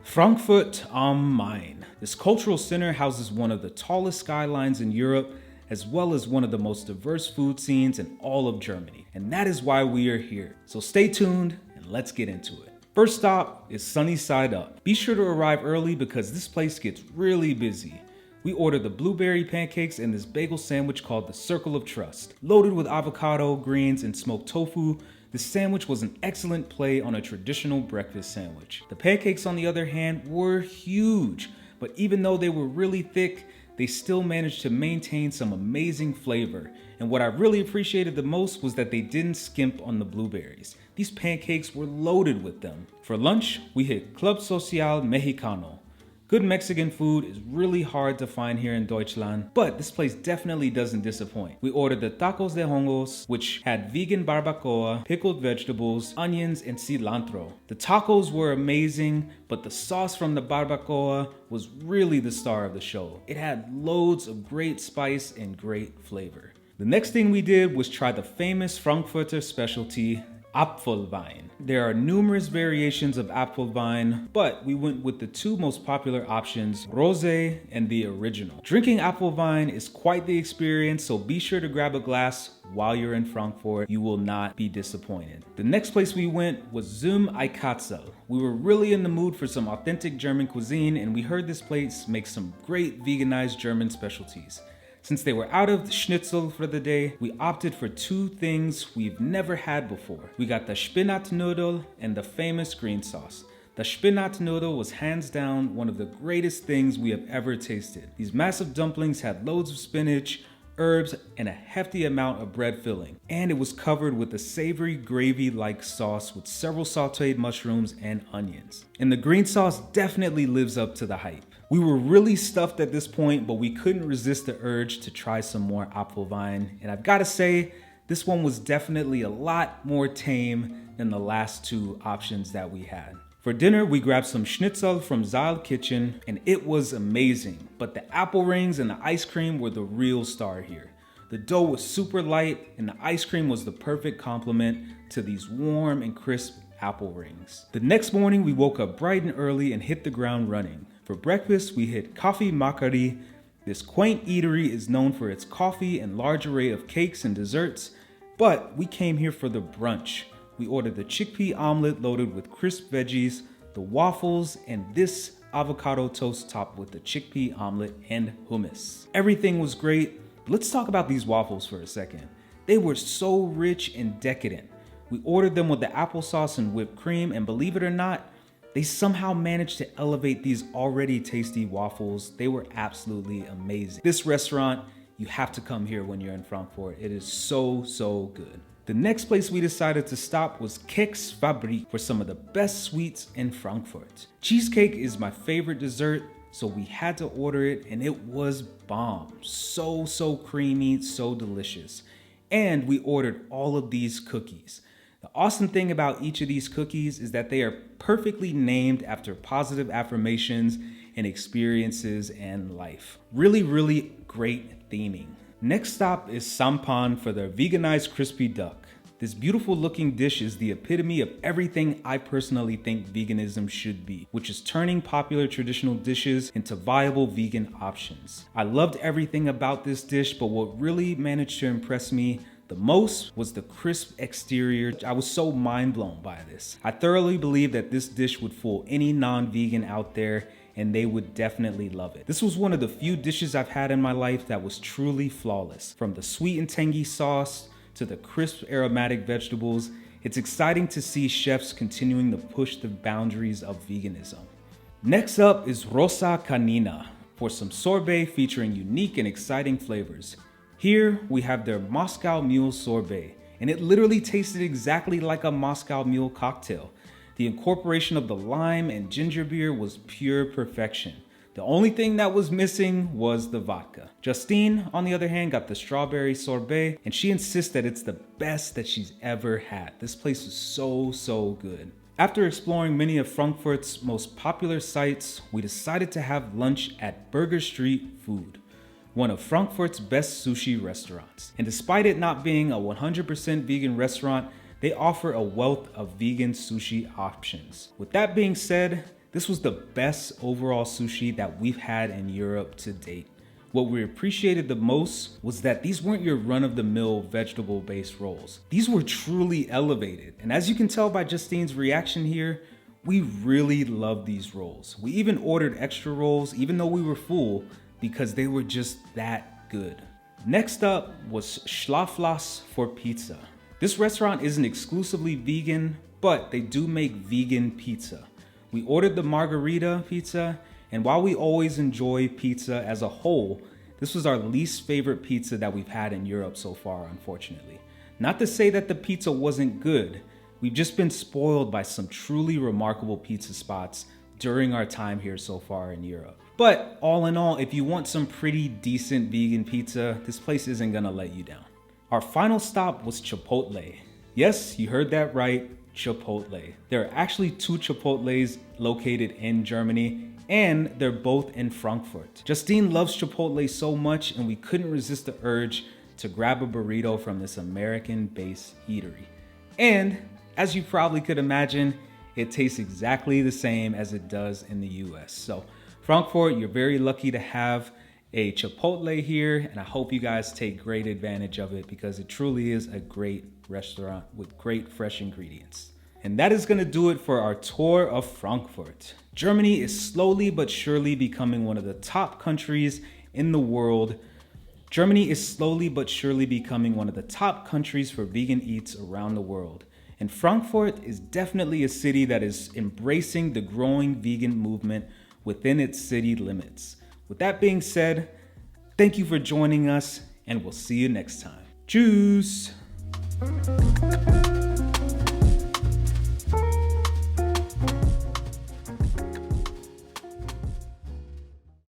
Frankfurt am Main. This cultural center houses one of the tallest skylines in Europe, as well as one of the most diverse food scenes in all of Germany. And that is why we are here. So stay tuned and let's get into it. First stop is Sunny Side Up. Be sure to arrive early because this place gets really busy. We ordered the blueberry pancakes and this bagel sandwich called the Circle of Trust. Loaded with avocado, greens, and smoked tofu, this sandwich was an excellent play on a traditional breakfast sandwich. The pancakes, on the other hand, were huge, but even though they were really thick, they still managed to maintain some amazing flavor. And what I really appreciated the most was that they didn't skimp on the blueberries. These pancakes were loaded with them. For lunch, we hit Club Social Mexicano. Good Mexican food is really hard to find here in Deutschland, but this place definitely doesn't disappoint. We ordered the tacos de hongos, which had vegan barbacoa, pickled vegetables, onions, and cilantro. The tacos were amazing, but the sauce from the barbacoa was really the star of the show. It had loads of great spice and great flavor. The next thing we did was try the famous Frankfurter specialty, Apfelwein. There are numerous variations of Apfelwein, but we went with the two most popular options, ROSA and the original. Drinking Apfelwein is quite the experience, so be sure to grab a glass while you're in Frankfurt. You will not be disappointed. The next place we went was zum EICHKATZERL. We were really in the mood for some authentic German cuisine, and we heard this place make some great veganized German specialties. Since they were out of the schnitzel for the day, we opted for two things we've never had before. We got the spinat noodle and the famous green sauce. The spinat noodle was hands down one of the greatest things we have ever tasted. These massive dumplings had loads of spinach, herbs, and a hefty amount of bread filling. And it was covered with a savory gravy-like sauce with several sauteed mushrooms and onions. And the green sauce definitely lives up to the hype. We were really stuffed at this point, but we couldn't resist the urge to try some more Apfelwein. And I've got to say, this one was definitely a lot more tame than the last two options that we had. For dinner, we grabbed some schnitzel from ZEIL Kitchen, and it was amazing. But the apple rings and the ice cream were the real star here. The dough was super light, and the ice cream was the perfect complement to these warm and crisp apple rings. The next morning, we woke up bright and early and hit the ground running. For breakfast, we hit KAFFEEMACHEREI. This quaint eatery is known for its coffee and large array of cakes and desserts, but we came here for the brunch. We ordered the chickpea omelet loaded with crisp veggies, the waffles, and this avocado toast topped with the chickpea omelet and hummus. Everything was great. Let's talk about these waffles for a second. They were so rich and decadent. We ordered them with the applesauce and whipped cream, and believe it or not, they somehow managed to elevate these already tasty waffles. They were absolutely amazing. This restaurant, you have to come here when you're in Frankfurt. It is so, so good. The next place we decided to stop was KEKS FABRIK for some of the best sweets in Frankfurt. Cheesecake is my favorite dessert, so we had to order it, and it was bomb. So, so creamy, so delicious. And we ordered all of these cookies. The awesome thing about each of these cookies is that they are perfectly named after positive affirmations and experiences and life. Really, really great theming. Next stop is SAMPAN for their veganized crispy duck. This beautiful looking dish is the epitome of everything I personally think veganism should be, which is turning popular traditional dishes into viable vegan options. I loved everything about this dish, but what really managed to impress me the most was the crisp exterior. I was so mind blown by this. I thoroughly believe that this dish would fool any non-vegan out there, and they would definitely love it. This was one of the few dishes I've had in my life that was truly flawless. From the sweet and tangy sauce to the crisp aromatic vegetables, it's exciting to see chefs continuing to push the boundaries of veganism. Next up is ROSA CANINA for some sorbet featuring unique and exciting flavors. Here we have their Moscow Mule sorbet, and it literally tasted exactly like a Moscow Mule cocktail. The incorporation of the lime and ginger beer was pure perfection. The only thing that was missing was the vodka. Justine, on the other hand, got the strawberry sorbet, and she insists that it's the best that she's ever had. This place is so, so good. After exploring many of Frankfurt's most popular sites, we decided to have lunch at Burger Street Food, one of Frankfurt's best sushi restaurants. And despite it not being a 100% vegan restaurant, they offer a wealth of vegan sushi options. With that being said, This was the best overall sushi that we've had in Europe to date. What we appreciated the most was that these weren't your run-of-the-mill vegetable-based rolls. These were truly elevated, and as you can tell by Justine's reaction here, we really loved these rolls. We even ordered extra rolls even though we were full because they were just that good. Next up was Schlaflass for pizza. This restaurant isn't exclusively vegan, but they do make vegan pizza. We ordered the margarita pizza, and while we always enjoy pizza as a whole, this was our least favorite pizza that we've had in Europe so far, unfortunately. Not to say that the pizza wasn't good, we've just been spoiled by some truly remarkable pizza spots during our time here so far in Europe. But all in all, if you want some pretty decent vegan pizza, this place isn't gonna let you down. Our final stop was Chipotle. Yes, you heard that right, Chipotle. There are actually 2 Chipotles located in Germany, and they're both in Frankfurt. Justine loves Chipotle so much, and we couldn't resist the urge to grab a burrito from this American-based eatery. And as you probably could imagine, it tastes exactly the same as it does in the US. So Frankfurt, you're very lucky to have a Chipotle here, and I hope you guys take great advantage of it because it truly is a great restaurant with great fresh ingredients. And that is gonna do it for our tour of Frankfurt. Germany is slowly but surely becoming one of the top countries in the world. Germany is slowly but surely becoming one of the top countries for vegan eats around the world. And Frankfurt is definitely a city that is embracing the growing vegan movement within its city limits. With that being said, thank you for joining us, and we'll see you next time. Tschüss!